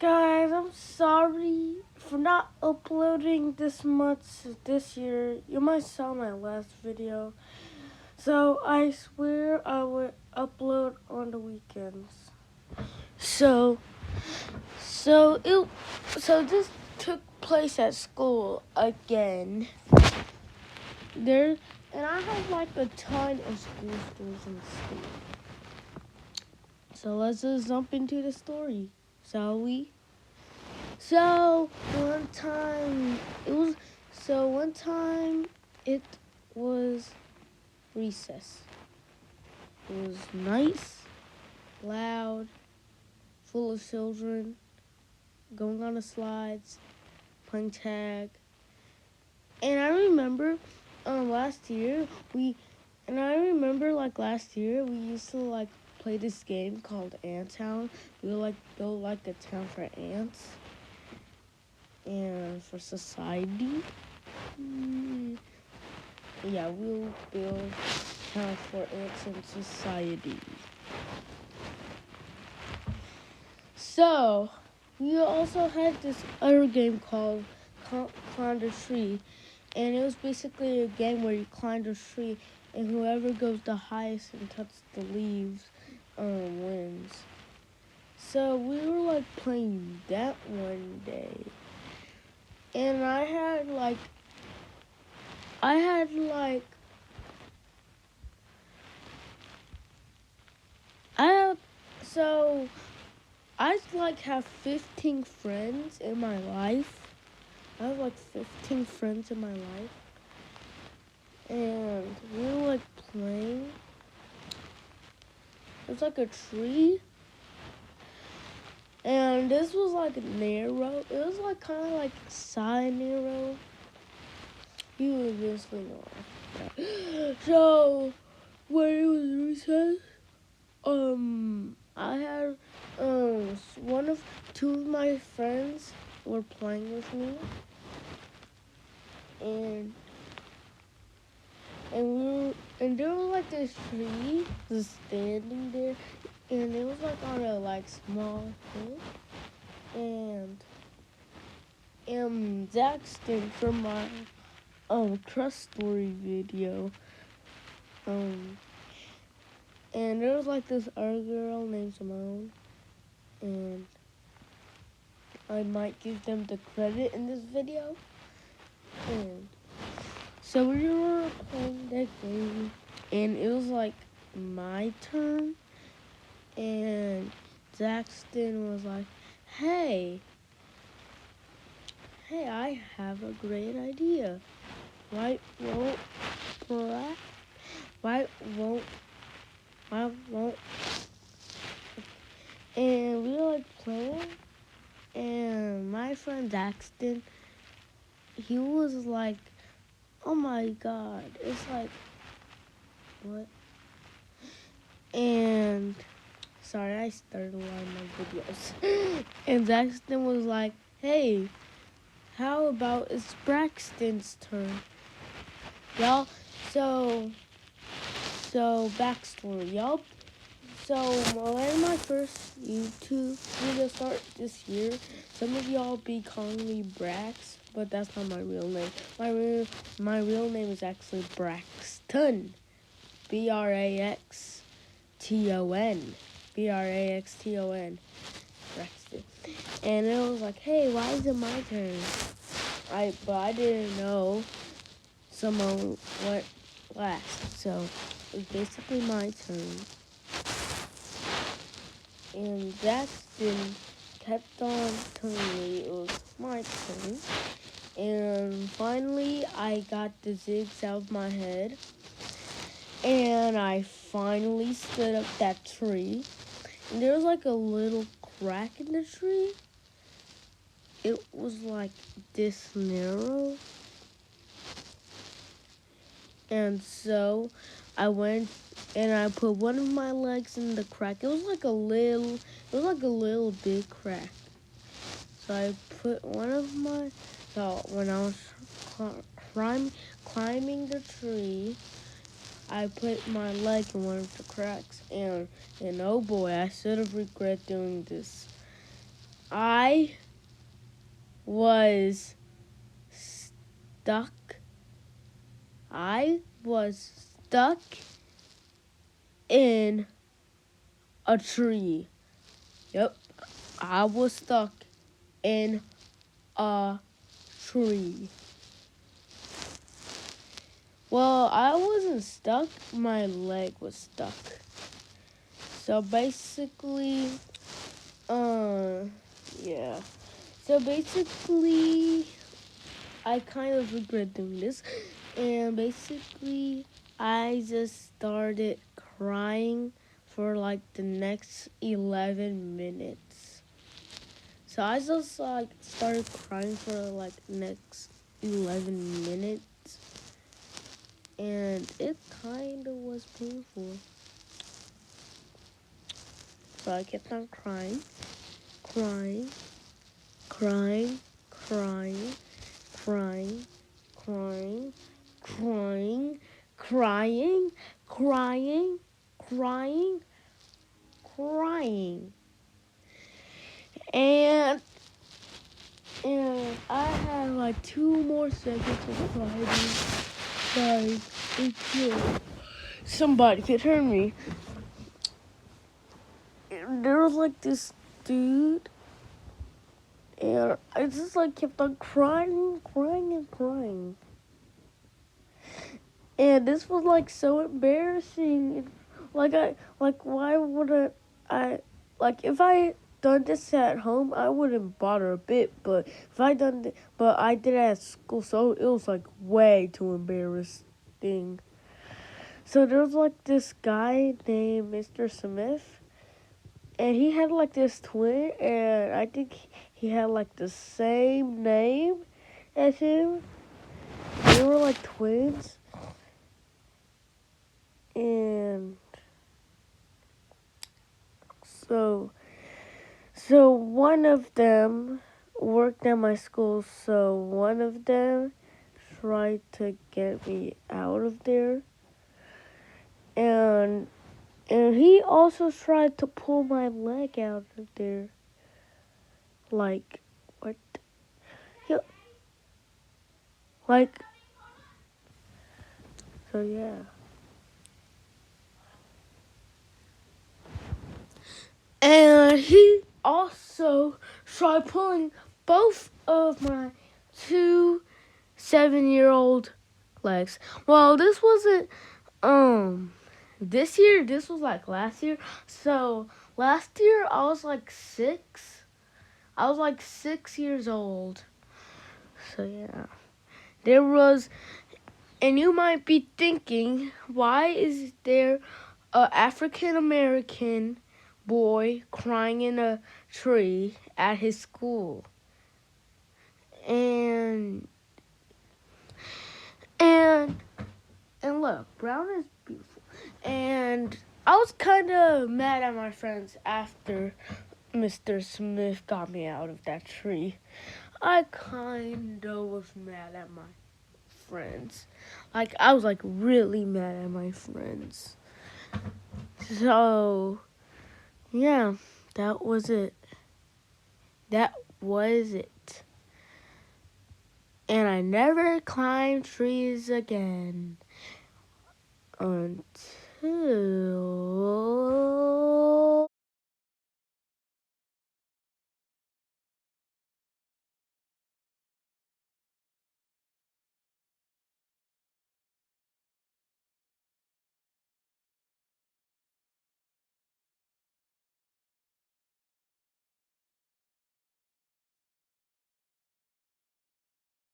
Guys, I'm sorry for not uploading this much this year. You might saw my last video. So I swear I would upload on the weekends. So this took place at school again. And I have like a ton of school stories in school. So let's just jump into the story, shall we? So one time it was recess. It was nice, loud, full of children, going on the slides, playing tag. And I remember last year we used to play this game called Ant Town. We would build a town for ants and for society. Yeah, we'll build town for ants and society. So we also had this other game called Climb the Tree, and it was basically a game where you climb the tree, and whoever goes the highest and touches the leaves wins. So we were playing that one day, and I had have 15 friends in my life. I have 15 friends in my life. And we were playing. It was a tree. And this was narrow. It was kind of side narrow. You would eventually know that. So when it was recess, I had two of my friends were playing with me, and there was this tree just standing there, and it was on a small hill, and Zaxton from my trust story video, and there was this other girl named Simone, and I might give them the credit in this video. And so we were playing that game, and it was my turn, and Zaxton was hey, I have a great idea. Why won't and we were playing, and my friend Daxton, he was oh my god, it's what? And sorry, I started a lot of my videos. And Daxton was hey, how about it's Braxton's turn? Y'all, so backstory, y'all. So when my first YouTube video start this year, some of y'all be calling me Brax, but that's not my real name. My real name is actually Braxton. Braxton. Braxton. Braxton. And it was hey, why is it my turn? But I didn't know someone went last, so it was basically my turn. And Jackson kept on telling me it was my turn. And finally, I got the zigs out of my head. And I finally stood up that tree. And there was a little crack in the tree. It was this narrow. And so I went and I put one of my legs in the crack. It was a little big crack. So I put when I was climbing the tree, I put my leg in one of the cracks, and oh boy, I should have regret doing this. I was stuck. I was stuck in a tree. Yep, I was stuck in a tree. Well, I wasn't stuck, my leg was stuck. So basically, yeah. So basically, I kind of regret doing this. And basically, I just started crying for like the next 11 minutes. So I just like started crying for like next 11 minutes. And it kind of was painful. So I kept on crying, crying, crying, crying, crying, crying, crying, crying, crying, crying, crying. And I had like 2 more seconds of crying. Like, until somebody could hear me. And there was like this dude, and I just like kept on crying, crying, and crying. And this was like so embarrassing. Why wouldn't I, like, if I done this at home, I wouldn't bother a bit. But if but I did it at school, so it was like way too embarrassing. So there was like this guy named Mr. Smith, and he had like this twin, and I think he had like the same name as him. They were like twins. And so one of them worked at my school, so one of them tried to get me out of there. And he also tried to pull my leg out of there. Like, what? He, like, so yeah. And he also tried pulling both of my 2 7-year-old legs. Well, this wasn't this year. This was like last year. So last year I was like 6. I was like 6 years old. So yeah, there was, and you might be thinking, why is there a African American boy crying in a tree at his school? And look, brown is beautiful. And I was kind of mad at my friends after Mr. Smith got me out of that tree. I kind of was mad at my friends. Like, I was like really mad at my friends. So, yeah, that was it. That was it. And I never climbed trees again until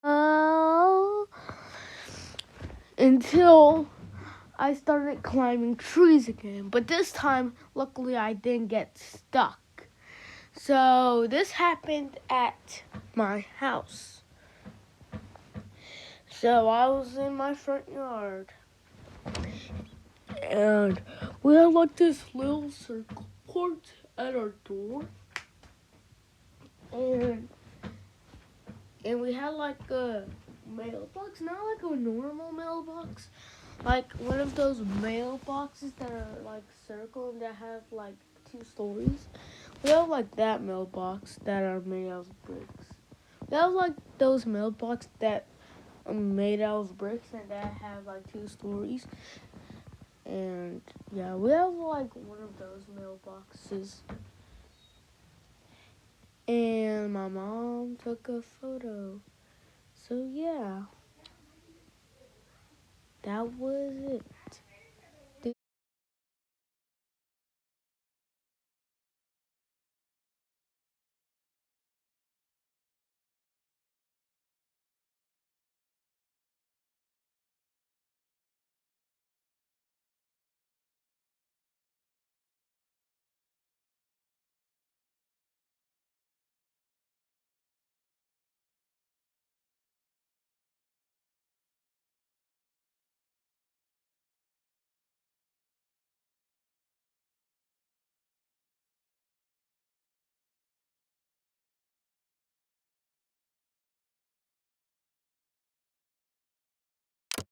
uh, until I started climbing trees again. But this time, luckily, I didn't get stuck. So this happened at my house. So I was in my front yard, and we had like this little circle port at our door, and we had like a mailbox, not like a normal mailbox, like one of those mailboxes that are like circle and that have like 2 stories. We have like that mailbox that are made out of bricks. We have like those mailbox that are made out of bricks and that have like 2 stories. And yeah, we have like one of those mailboxes. And my mom took a photo. So yeah, that was it.